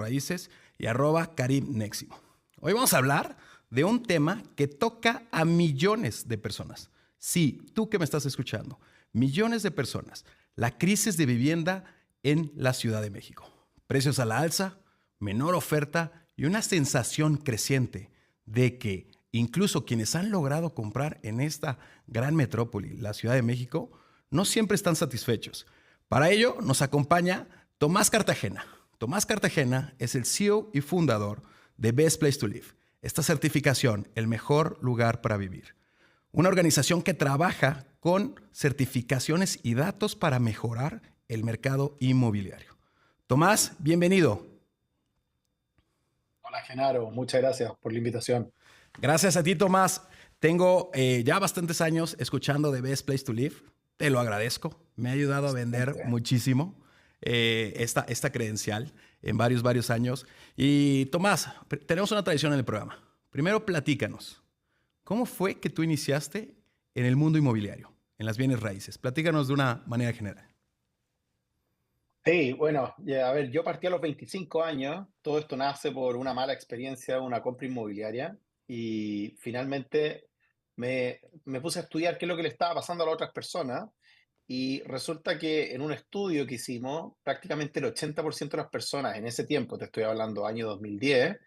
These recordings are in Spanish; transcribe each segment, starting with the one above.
Raíces y @KarimNeximo. Hoy vamos a hablar de un tema que toca a millones de personas. Sí, tú que me estás escuchando, millones de personas. La crisis de vivienda en la Ciudad de México. Precios a la alza, menor oferta y una sensación creciente de que incluso quienes han logrado comprar en esta gran metrópoli, la Ciudad de México, no siempre están satisfechos. Para ello nos acompaña Tomás Cartagena. Tomás Cartagena es el CEO y fundador de Best Place to Live. Esta certificación, el mejor lugar para vivir. Una organización que trabaja con certificaciones y datos para mejorar el mercado inmobiliario. Tomás, bienvenido. Hola Genaro, muchas gracias por la invitación. Gracias a ti, Tomás. Tengo ya bastantes años escuchando de Best Place to Live. Te lo agradezco. Me ha ayudado a vender muchísimo esta credencial en varios años. Y Tomás, tenemos una tradición en el programa. Primero, platícanos. ¿Cómo fue que tú iniciaste en el mundo inmobiliario, en las bienes raíces? Platícanos de una manera general. Sí, bueno, a ver, yo partí a los 25 años. Todo esto nace por una mala experiencia, una compra inmobiliaria. Y finalmente me puse a estudiar qué es lo que le estaba pasando a las otras personas. Y resulta que en un estudio que hicimos, prácticamente el 80% de las personas en ese tiempo, te estoy hablando año 2010,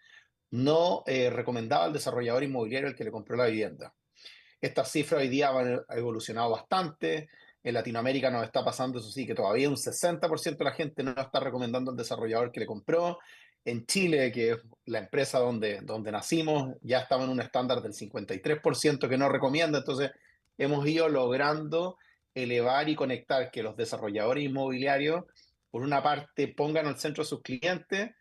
no recomendaba al desarrollador inmobiliario el que le compró la vivienda. Estas cifras hoy día han evolucionado bastante. En Latinoamérica nos está pasando, eso sí, que todavía un 60% de la gente no está recomendando al desarrollador que le compró. En Chile, que es la empresa donde nacimos, ya estamos en un estándar del 53% que no recomienda. Entonces, hemos ido logrando elevar y conectar que los desarrolladores inmobiliarios, por una parte, pongan al centro a sus clientes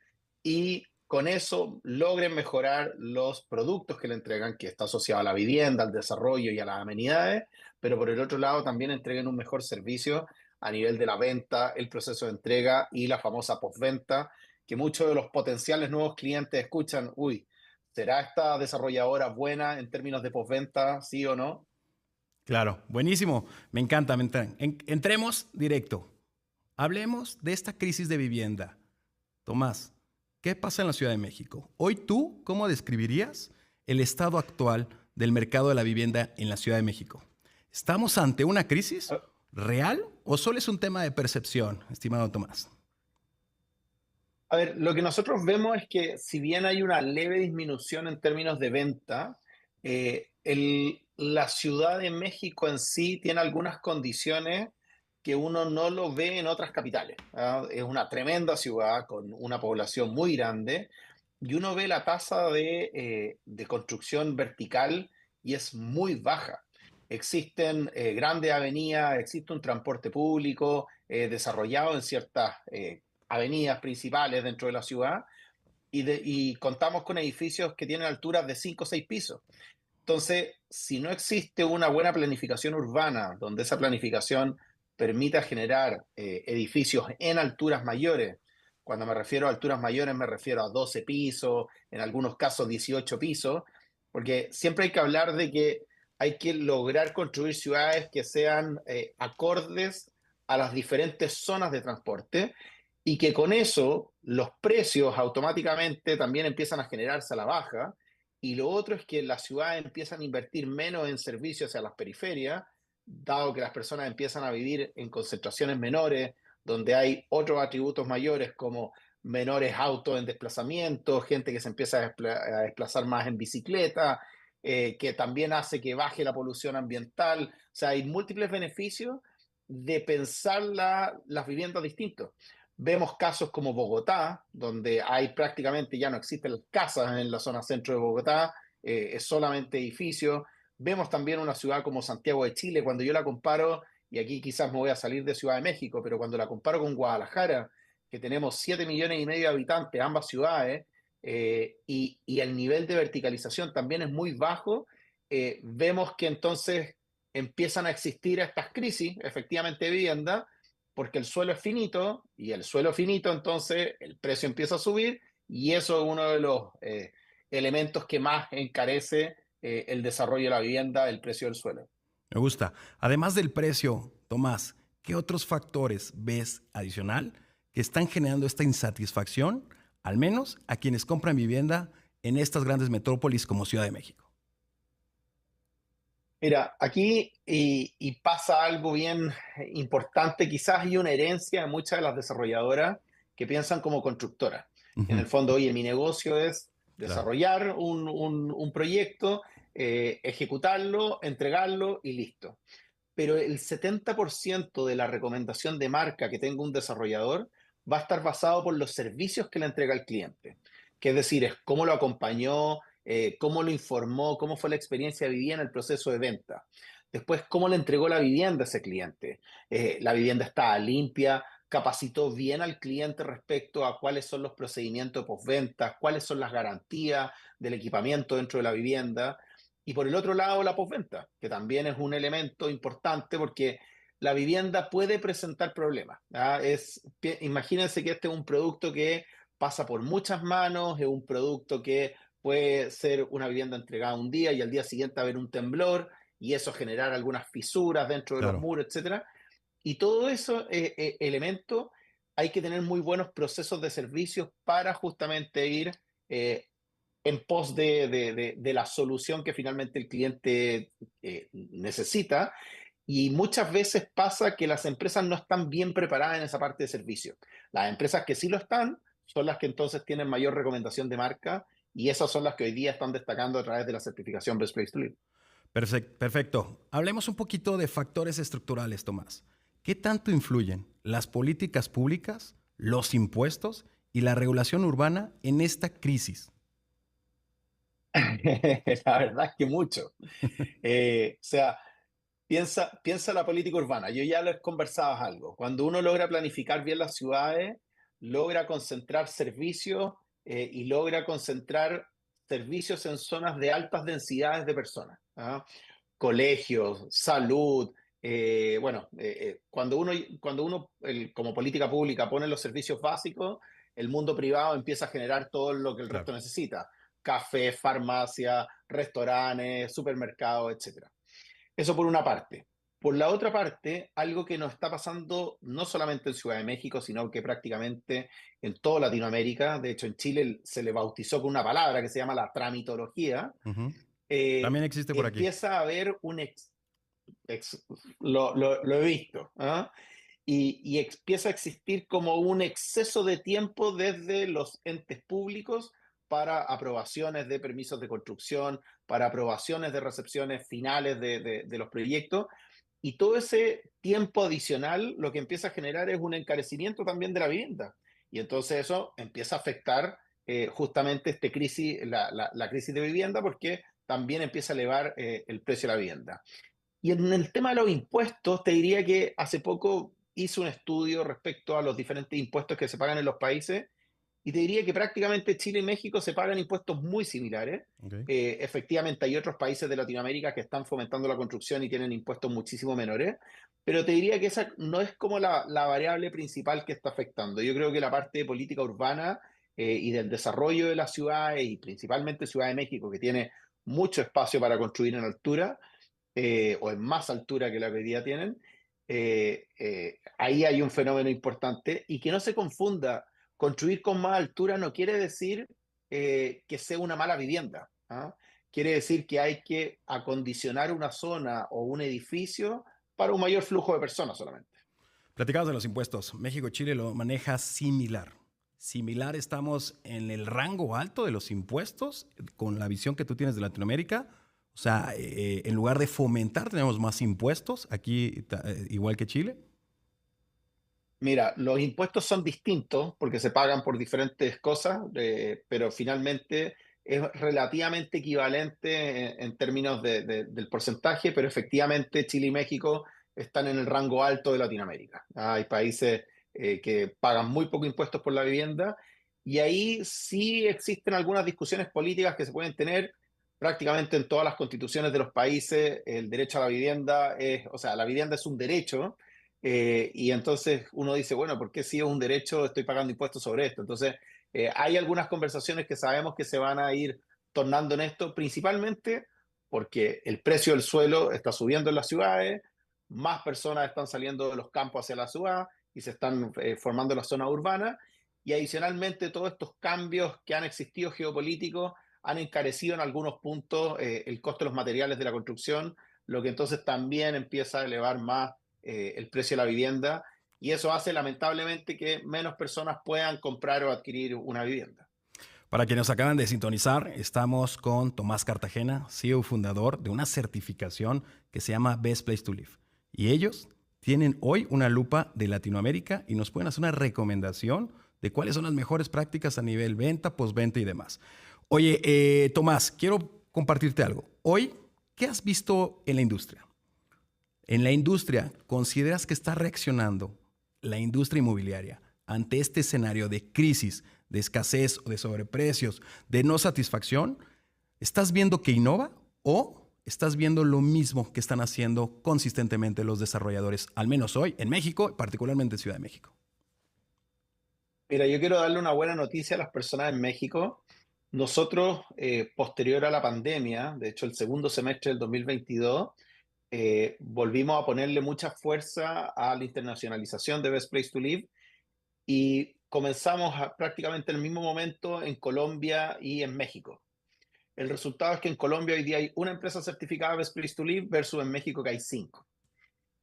y con eso logren mejorar los productos que le entregan, que está asociado a la vivienda, al desarrollo y a las amenidades, pero por el otro lado también entreguen un mejor servicio a nivel de la venta, el proceso de entrega y la famosa postventa, que muchos de los potenciales nuevos clientes escuchan, uy, ¿será esta desarrolladora buena en términos de postventa, sí o no? Claro, buenísimo. Me encanta. Entremos directo. Hablemos de esta crisis de vivienda. Tomás, ¿qué pasa en la Ciudad de México? Hoy tú, ¿cómo describirías el estado actual del mercado de la vivienda en la Ciudad de México? ¿Estamos ante una crisis real o solo es un tema de percepción, estimado Tomás? A ver, lo que nosotros vemos es que si bien hay una leve disminución en términos de venta, la Ciudad de México en sí tiene algunas condiciones que uno no lo ve en otras capitales. ¿Ah? Es una tremenda ciudad con una población muy grande y uno ve la tasa de construcción vertical y es muy baja. Existen grandes avenidas, existe un transporte público desarrollado en ciertas avenidas principales dentro de la ciudad y contamos con edificios que tienen alturas de 5 o 6 pisos. Entonces, si no existe una buena planificación urbana, donde esa planificación permita generar edificios en alturas mayores, cuando me refiero a alturas mayores me refiero a 12 pisos, en algunos casos 18 pisos, porque siempre hay que hablar de que hay que lograr construir ciudades que sean acordes a las diferentes zonas de transporte y que con eso los precios automáticamente también empiezan a generarse a la baja. Y lo otro es que las ciudades empiezan a invertir menos en servicios hacia las periferias, dado que las personas empiezan a vivir en concentraciones menores, donde hay otros atributos mayores como menores autos en desplazamiento, gente que se empieza a desplazar más en bicicleta, que también hace que baje la polución ambiental. O sea, hay múltiples beneficios de pensar las viviendas distintos. Vemos casos como Bogotá, donde hay prácticamente ya no existen casas en la zona centro de Bogotá, es solamente edificios. Vemos también una ciudad como Santiago de Chile, cuando yo la comparo, y aquí quizás me voy a salir de Ciudad de México, pero cuando la comparo con Guadalajara, que tenemos 7,5 millones de habitantes, ambas ciudades, y el nivel de verticalización también es muy bajo, vemos que entonces empiezan a existir estas crisis, efectivamente, de vivienda, porque el suelo es finito y el suelo finito, entonces el precio empieza a subir y eso es uno de los elementos que más encarece el desarrollo de la vivienda, el precio del suelo. Me gusta. Además del precio, Tomás, ¿qué otros factores ves adicional que están generando esta insatisfacción al menos a quienes compran vivienda en estas grandes metrópolis como Ciudad de México? Mira, aquí y pasa algo bien importante, quizás hay una herencia de muchas de las desarrolladoras que piensan como constructoras. En Ujú, el fondo, oye, mi negocio es claro, desarrollar un proyecto, ejecutarlo, entregarlo y listo. Pero el 70% de la recomendación de marca que tenga un desarrollador va a estar basado por los servicios que le entrega al cliente. Que es decir, es cómo lo acompañó, cómo lo informó, cómo fue la experiencia vivida en el proceso de venta. Después, cómo le entregó la vivienda a ese cliente. La vivienda estaba limpia, capacitó bien al cliente respecto a cuáles son los procedimientos de postventa, cuáles son las garantías del equipamiento dentro de la vivienda. Y por el otro lado, la postventa, que también es un elemento importante porque la vivienda puede presentar problemas. ¿Ah? Imagínense que este es un producto que pasa por muchas manos, es un producto que puede ser una vivienda entregada un día y al día siguiente haber un temblor y eso generar algunas fisuras dentro de los claro. muros, etcétera. Y todo eso elemento hay que tener muy buenos procesos de servicios para justamente ir eh, en pos de la solución que finalmente el cliente necesita. Y muchas veces pasa que las empresas no están bien preparadas en esa parte de servicio. Las empresas que sí lo están son las que entonces tienen mayor recomendación de marca y esas son las que hoy día están destacando a través de la certificación Best Place to Live. Perfecto. Hablemos un poquito de factores estructurales, Tomás. ¿Qué tanto influyen las políticas públicas, los impuestos y la regulación urbana en esta crisis? La verdad es que mucho. O sea, piensa la política urbana. Yo ya les conversaba algo. Cuando uno logra planificar bien las ciudades, logra concentrar servicios y logra concentrar servicios en zonas de altas densidades de personas. ¿Ah? Colegios, salud. Cuando uno como política pública pone los servicios básicos, el mundo privado empieza a generar todo lo que el resto Claro. necesita. Café, farmacia, restaurantes, supermercados, etcétera. Eso por una parte. Por la otra parte, algo que nos está pasando no solamente en Ciudad de México, sino que prácticamente en toda Latinoamérica, de hecho en Chile se le bautizó con una palabra que se llama la tramitología, Ujú. eh, También existe por aquí. empieza a haber ex- lo he visto, ¿ah? Y empieza a existir como un exceso de tiempo desde los entes públicos para aprobaciones de permisos de construcción, para aprobaciones de recepciones finales de los proyectos. Y todo ese tiempo adicional lo que empieza a generar es un encarecimiento también de la vivienda. Y entonces eso empieza a afectar justamente la crisis de vivienda porque también empieza a elevar el precio de la vivienda. Y en el tema de los impuestos, te diría que hace poco hice un estudio respecto a los diferentes impuestos que se pagan en los países y te diría que prácticamente Chile y México se pagan impuestos muy similares. Ok. Efectivamente, hay otros países de Latinoamérica que están fomentando la construcción y tienen impuestos muchísimo menores, pero te diría que esa no es como la variable principal que está afectando. Yo creo que la parte de política urbana y del desarrollo de las ciudades y principalmente Ciudad de México, que tiene mucho espacio para construir en altura, o en más altura que la que hoy día tienen, ahí hay un fenómeno importante y que no se confunda, construir con más altura no quiere decir que sea una mala vivienda. ¿Ah? Quiere decir que hay que acondicionar una zona o un edificio para un mayor flujo de personas solamente. Platicamos de los impuestos. México y Chile lo maneja similar. Similar, estamos en el rango alto de los impuestos con la visión que tú tienes de Latinoamérica. O sea, en lugar de fomentar, tenemos más impuestos aquí, igual que Chile. Mira, los impuestos son distintos porque se pagan por diferentes cosas, pero finalmente es relativamente equivalente en términos del porcentaje, pero efectivamente Chile y México están en el rango alto de Latinoamérica. Hay países que pagan muy poco impuestos por la vivienda y ahí sí existen algunas discusiones políticas que se pueden tener. Prácticamente en todas las constituciones de los países, el derecho a la vivienda o sea, la vivienda es un derecho y entonces uno dice, bueno, ¿por qué si es un derecho estoy pagando impuestos sobre esto? Entonces, hay algunas conversaciones que sabemos que se van a ir tornando en esto, principalmente porque el precio del suelo está subiendo en las ciudades, más personas están saliendo de los campos hacia la ciudad y se están formando las zonas urbanas, y adicionalmente todos estos cambios que han existido geopolíticos han encarecido en algunos puntos el costo de los materiales de la construcción, lo que entonces también empieza a elevar más el precio de la vivienda y eso hace lamentablemente que menos personas puedan comprar o adquirir una vivienda. Para quienes nos acaban de sintonizar, estamos con Tomás Cartagena, CEO fundador de una certificación que se llama Best Place to Live. Y ellos tienen hoy una lupa de Latinoamérica y nos pueden hacer una recomendación de cuáles son las mejores prácticas a nivel venta, postventa y demás. Oye, Tomás, quiero compartirte algo. Hoy, ¿qué has visto en la industria? En la industria, ¿consideras que está reaccionando la industria inmobiliaria ante este escenario de crisis, de escasez o de sobreprecios, de no satisfacción? ¿Estás viendo que innova o estás viendo lo mismo que están haciendo consistentemente los desarrolladores, al menos hoy en México, particularmente en Ciudad de México? Mira, yo quiero darle una buena noticia a las personas en México. Nosotros, posterior a la pandemia, de hecho el segundo semestre del 2022, volvimos a ponerle mucha fuerza a la internacionalización de Best Place to Live y comenzamos prácticamente en el mismo momento en Colombia y en México. El resultado es que en Colombia hoy día hay una empresa certificada Best Place to Live versus en México que hay 5.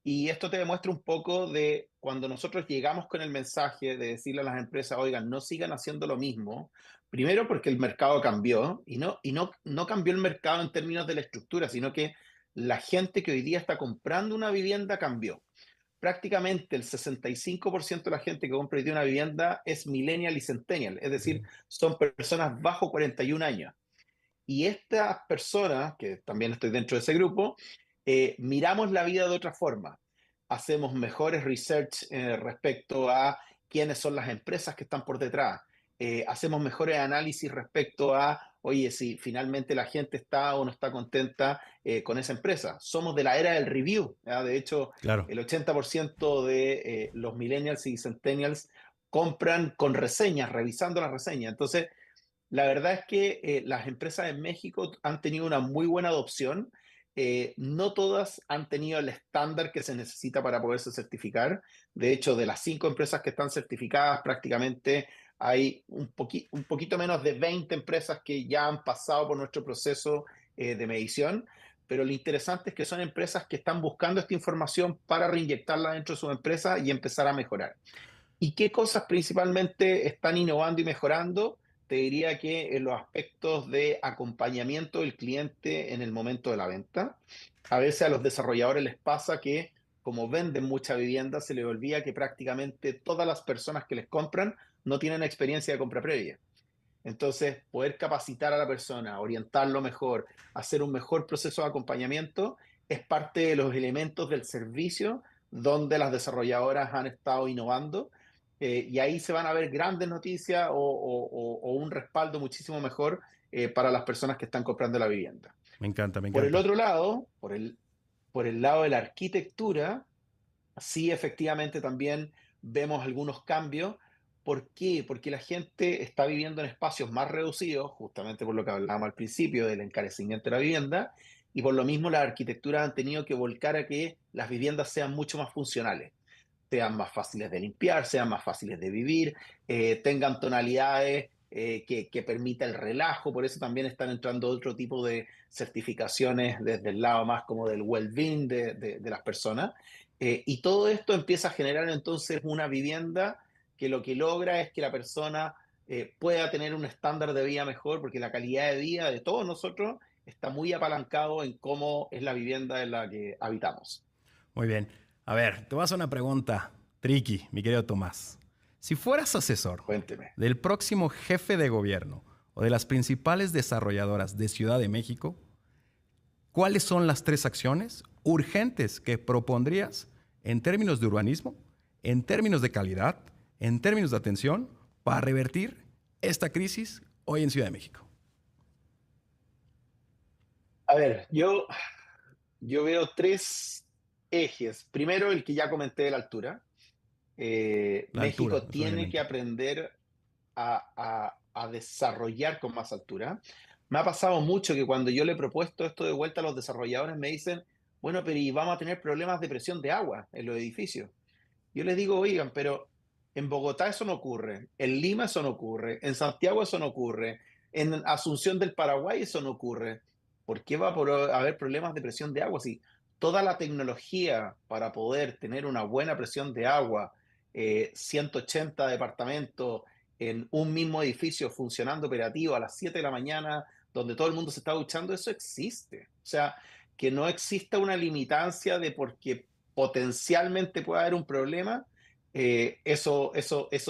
Y esto te demuestra un poco de cuando nosotros llegamos con el mensaje de decirle a las empresas, oigan, no sigan haciendo lo mismo, primero porque el mercado cambió y no cambió el mercado en términos de la estructura, sino que la gente que hoy día está comprando una vivienda cambió. Prácticamente el 65% de la gente que compra hoy día una vivienda es millennial y centennial, es decir, son personas bajo 41 años. Y estas personas, que también estoy dentro de ese grupo, miramos la vida de otra forma. Hacemos mejores research respecto a quiénes son las empresas que están por detrás. Hacemos mejores análisis respecto a, oye, si finalmente la gente está o no está contenta con esa empresa. Somos de la era del review, ¿ya? De hecho, Claro. el 80% de los millennials y centennials compran con reseñas, revisando las reseñas. Entonces, la verdad es que las empresas en México han tenido una muy buena adopción. No todas han tenido el estándar que se necesita para poderse certificar. De hecho, de las 5 empresas que están certificadas, prácticamente hay un poquito menos de 20 empresas que ya han pasado por nuestro proceso de medición. Pero lo interesante es que son empresas que están buscando esta información para reinyectarla dentro de su empresa y empezar a mejorar. ¿Y qué cosas principalmente están innovando y mejorando? Te diría que en los aspectos de acompañamiento del cliente en el momento de la venta. A veces a los desarrolladores les pasa que como venden mucha vivienda, se les olvida que prácticamente todas las personas que les compran no tienen experiencia de compra previa. Entonces, poder capacitar a la persona, orientarlo mejor, hacer un mejor proceso de acompañamiento, es parte de los elementos del servicio donde las desarrolladoras han estado innovando. Y ahí se van a ver grandes noticias o un respaldo muchísimo mejor para las personas que están comprando la vivienda. Me encanta, me Por el encanta. otro lado, por el lado de la arquitectura, sí, efectivamente también vemos algunos cambios. ¿Por qué? Porque la gente está viviendo en espacios más reducidos, justamente por lo que hablábamos al principio del encarecimiento de la vivienda, y por lo mismo las arquitecturas han tenido que volcar a que las viviendas sean mucho más funcionales, sean más fáciles de limpiar, sean más fáciles de vivir, tengan tonalidades que permita el relajo. Por eso también están entrando otro tipo de certificaciones desde el lado más como del well-being de las personas. Y todo esto empieza a generar entonces una vivienda que lo que logra es que la persona pueda tener un estándar de vida mejor, porque la calidad de vida de todos nosotros está muy apalancado en cómo es la vivienda en la que habitamos. Muy bien. A ver, te voy a hacer una pregunta tricky, mi querido Tomás. Si fueras asesor Cuénteme. del próximo jefe de gobierno o de las principales desarrolladoras de Ciudad de México, ¿cuáles son las 3 acciones urgentes que propondrías en términos de urbanismo, en términos de calidad, en términos de atención, para revertir esta crisis hoy en Ciudad de México? A ver, yo veo 3 ejes. Primero, el que ya comenté de la altura. La altura México es un tiene que elemento. aprender a desarrollar con más altura. Me ha pasado mucho que cuando yo le he propuesto esto de vuelta a los desarrolladores me dicen, bueno, pero y vamos a tener problemas de presión de agua en los edificios. Yo les digo, oigan, pero En Bogotá eso no ocurre, en Lima eso no ocurre, en Santiago eso no ocurre, en Asunción del Paraguay eso no ocurre. ¿Por qué va a haber problemas de presión de agua si toda la tecnología para poder tener una buena presión de agua, 180 departamentos en un mismo edificio funcionando operativo a las 7 de la mañana, donde todo el mundo se está duchando, eso existe? O sea, que no exista una limitancia de porque potencialmente puede haber un problema, eso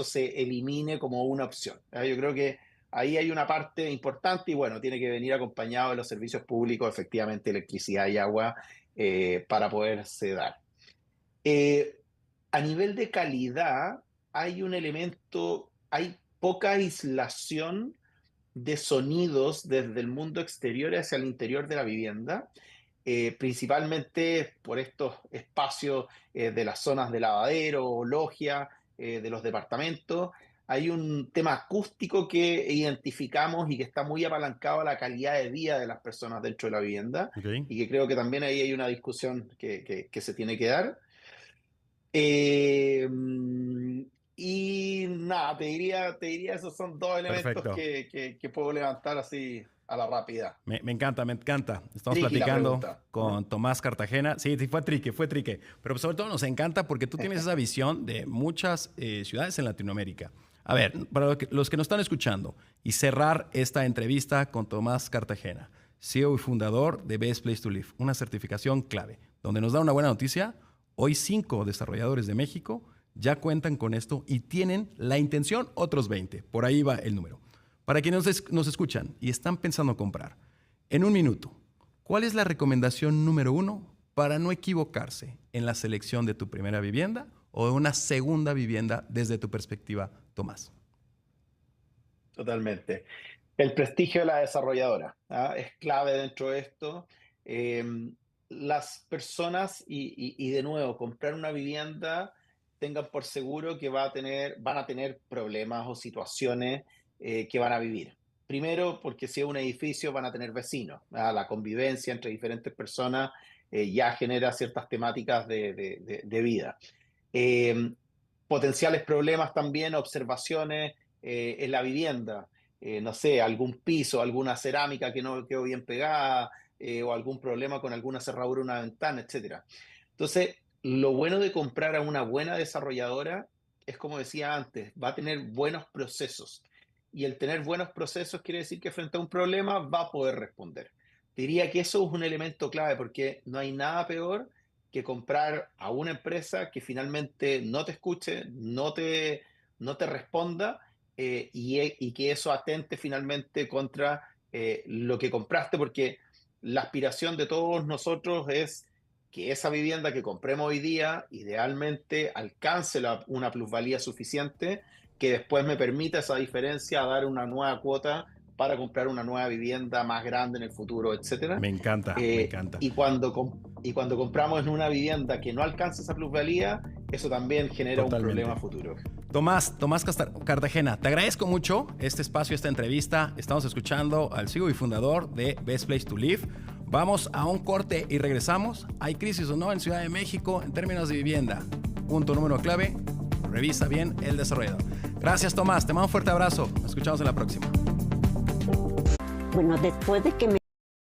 se elimine como una opción. Yo creo que ahí hay una parte importante y bueno, tiene que venir acompañado de los servicios públicos, efectivamente, electricidad y agua, para poderse dar. Eh, a nivel de calidad, hay un elemento, hay poca aislación de sonidos desde el mundo exterior hacia el interior de la vivienda, principalmente por estos espacios, de las zonas de lavadero o logia, de los departamentos. Hay un tema acústico que identificamos y que está muy apalancado a la calidad de vida de las personas dentro de la vivienda, Ok. y que creo que también ahí hay una discusión que se tiene que dar. Eh, mm, y nada, te diría esos son dos elementos Perfecto. que puedo levantar así a la rápida. Me encanta, me encanta. Estamos Tricky la platicando pregunta, ¿no? con Tomás Cartagena. Sí, sí, fue trique, fue trique. Pero sobre todo nos encanta porque tú tienes esa visión de muchas ciudades en Latinoamérica. A ver, para los que nos están escuchando y cerrar esta entrevista con Tomás Cartagena, CEO y fundador de Best Place to Live, una certificación clave, donde nos da una buena noticia. Hoy 5 desarrolladores de México ya cuentan con esto y tienen la intención otros 20. Por ahí va el número. Para quienes nos escuchan y están pensando comprar, en un minuto, ¿cuál es la recomendación número 1 para no equivocarse en la selección de tu primera vivienda o de una segunda vivienda desde tu perspectiva, Tomás? Totalmente. El prestigio de la desarrolladora, es clave dentro de esto. Las personas, y de nuevo, comprar una vivienda, tengan por seguro que van a tener problemas o situaciones, que van a vivir. Primero, porque si es un edificio, van a tener vecinos. La convivencia entre diferentes personas, ya genera ciertas temáticas de vida. Eh, Potenciales problemas también, observaciones, en la vivienda. No sé, algún piso, alguna cerámica que no quedó bien pegada, o algún problema con alguna cerradura, una ventana, etcétera. Entonces, lo bueno de comprar a una buena desarrolladora es, como decía antes, va a tener buenos procesos. Y el tener buenos procesos quiere decir que frente a un problema va a poder responder. Diría que eso es un elemento clave porque no hay nada peor que comprar a una empresa que finalmente no te escuche, no te responda, y que eso atente finalmente contra, lo que compraste, porque la aspiración de todos nosotros es que esa vivienda que compremos hoy día idealmente alcance una plusvalía suficiente que después me permita esa diferencia dar una nueva cuota para comprar una nueva vivienda más grande en el futuro, etcétera. Me encanta, me Eh, encanta. y, cuando, y cuando compramos en una vivienda que no alcanza esa plusvalía, eso también genera un problema Totalmente. futuro. Tomás Cartagena, te agradezco mucho este espacio, esta entrevista. Estamos escuchando al CEO y fundador de Best Place to Live. Vamos a un corte y regresamos. ¿Hay crisis o no en Ciudad de México en términos de vivienda? Punto número clave, revisa bien el desarrollador. Gracias, Tomás. Te mando un fuerte abrazo. Nos escuchamos en la próxima. Bueno, después de que me